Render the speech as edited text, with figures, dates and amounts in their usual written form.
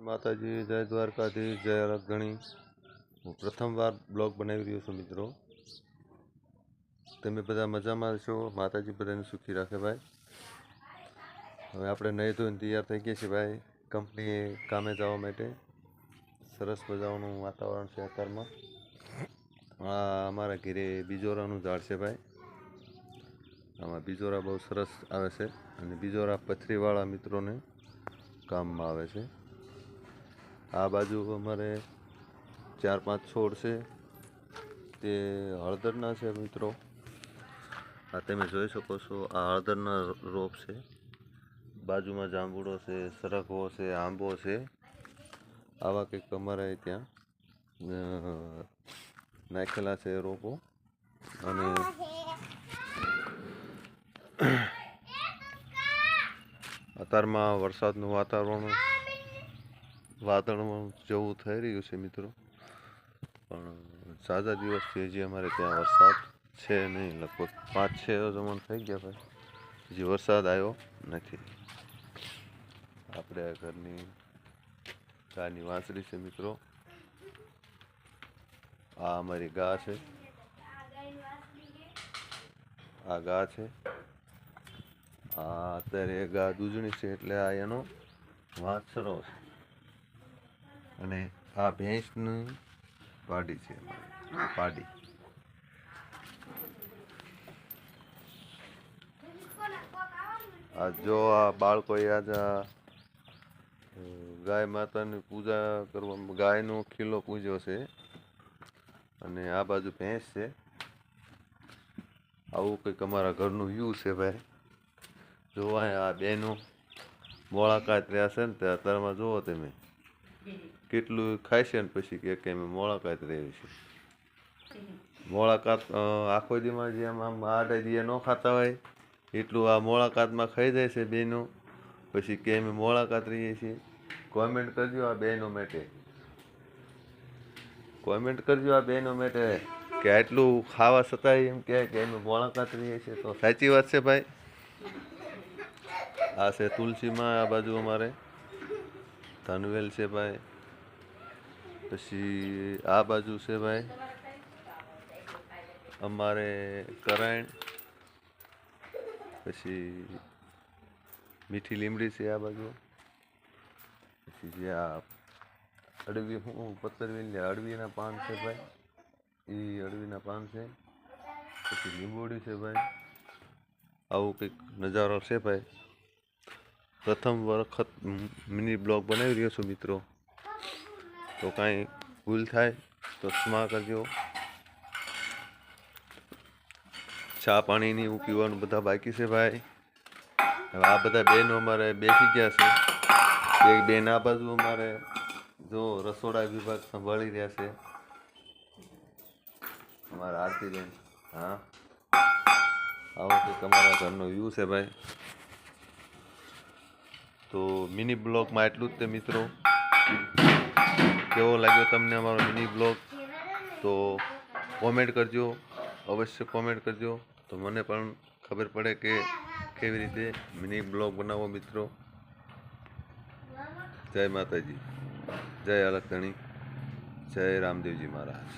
માતાજી, જય દ્વારકાધીશ, જય અલગધણી। હું પ્રથમવાર બ્લોગ બનાવી રહ્યો છું મિત્રો। તમે બધા મજામાં છો? માતાજી બધાને સુખી રાખે ભાઈ। હવે આપણે નહીં ધોઈને તૈયાર થઈ ગયા છીએ ભાઈ, કંપનીએ કામે જવા માટે। સરસ મજાનું વાતાવરણ છે અત્યારમાં। આ અમારા ઘરે બીજોરાનું ઝાડ છે ભાઈ। આમાં બીજોરા બહુ સરસ આવે છે અને બીજોરા પથરીવાળા મિત્રોને કામમાં આવે છે। આ બાજુ અમારે 4-5 છોડ છે, તે હળદરના છે મિત્રો। આ તમે જોઈ શકો છો, આ હળદરના રોપ છે। બાજુમાં જાંબુડો છે, સરગવો છે, આંબો છે। આવા કંઈક અમારે ત્યાં નાખેલા છે રોપો। અને અત્યારમાં વરસાદનું વાતાવરણ વાદળ જેવું થઈ રહ્યું છે મિત્રો, પણ ઝાઝા દિવસથી હજી અમારે ત્યાં વરસાદ છે નહીં। લગભગ 5-6 જમણ થઈ ગયા ભાઈ, હજી વરસાદ આવ્યો નથી। આપણે આ ઘરની ગાયની વાંસળી છે મિત્રો। આ અમારી ગા છે, આ ગા છે। આ અત્યારે ગા દૂધણી છે એટલે આ એનો વાછરો છે, અને આ ભેંસની પાડી છે, પાડી। આ જો આ બાળકોએ આજ ગાય માતાની પૂજા કરવા ગાયનો ખીલો પૂજ્યો છે, અને આ બાજુ ભેંસ છે। આવું કંઈક અમારા ઘરનું વ્યૂ છે ભાઈ। જોવા આ બેનો મોળાકાત રહ્યા છે ને, તે અત્યારમાં જુઓ તમે કેટલું ખાય છે ને પછી કે અમે મોળાકાત રહી છે। મોળાકાત આખો દીમાં જેમ આમ આડે દીએ ન ખાતા હોય એટલું આ મોળાકાતમાં ખાઈ જાય છે બેનો, પછી કે અમે મોળાકાત રહીએ છીએ। કોમેન્ટ કરજો આ બેનો માટે, કોમેન્ટ કરજો આ બેનો માટે કે આટલું ખાવા છતાંય એમ કહે કે અમે મોળાકાત રહીએ છીએ, તો સાચી વાત છે ભાઈ। આ છે તુલસીમાં, આ બાજુ અમારે ધનવેલ છે ભાઈ। પછી આ બાજુ છે ભાઈ અમારે કરાયણ, પછી મીઠી લીમડી છે આ બાજુ। પછી જે આ અડવી હું પતરવેલી અડવીના પાન છે ભાઈ, એ અડવીના પાન છે। પછી લીંબોડી છે ભાઈ। આવું કંઈક નજારો છે ભાઈ। પ્રથમ વખત મિની બ્લોગ બનાવી રહ્યો છું મિત્રો, તો કાંઈ ભૂલ થાય તો ક્ષમા કરજો। ચા પાણીની એવું પીવાનું બધા બાકી છે ભાઈ। હવે આ બધા બહેનો અમારે બેસી ગયા છે। એક બેન આ બાજુ અમારે જો રસોડા વિભાગ સંભાળી રહ્યા છે, અમારા આરતીબેન। હા, આવો કંઈક અમારા ઘરનો વ્યૂ છે ભાઈ। તો મિની બ્લોગમાં એટલું જ તે મિત્રો। કેવો લાગ્યો તમને અમારો મિની બ્લોગ, તો કોમેન્ટ કરજો, અવશ્ય કોમેન્ટ કરજો, તો મને પણ ખબર પડે કે કેવી રીતે મિની બ્લોગ બનાવો મિત્રો। જય માતાજી, જય અલગધણી, જય રામદેવજી મહારાજ।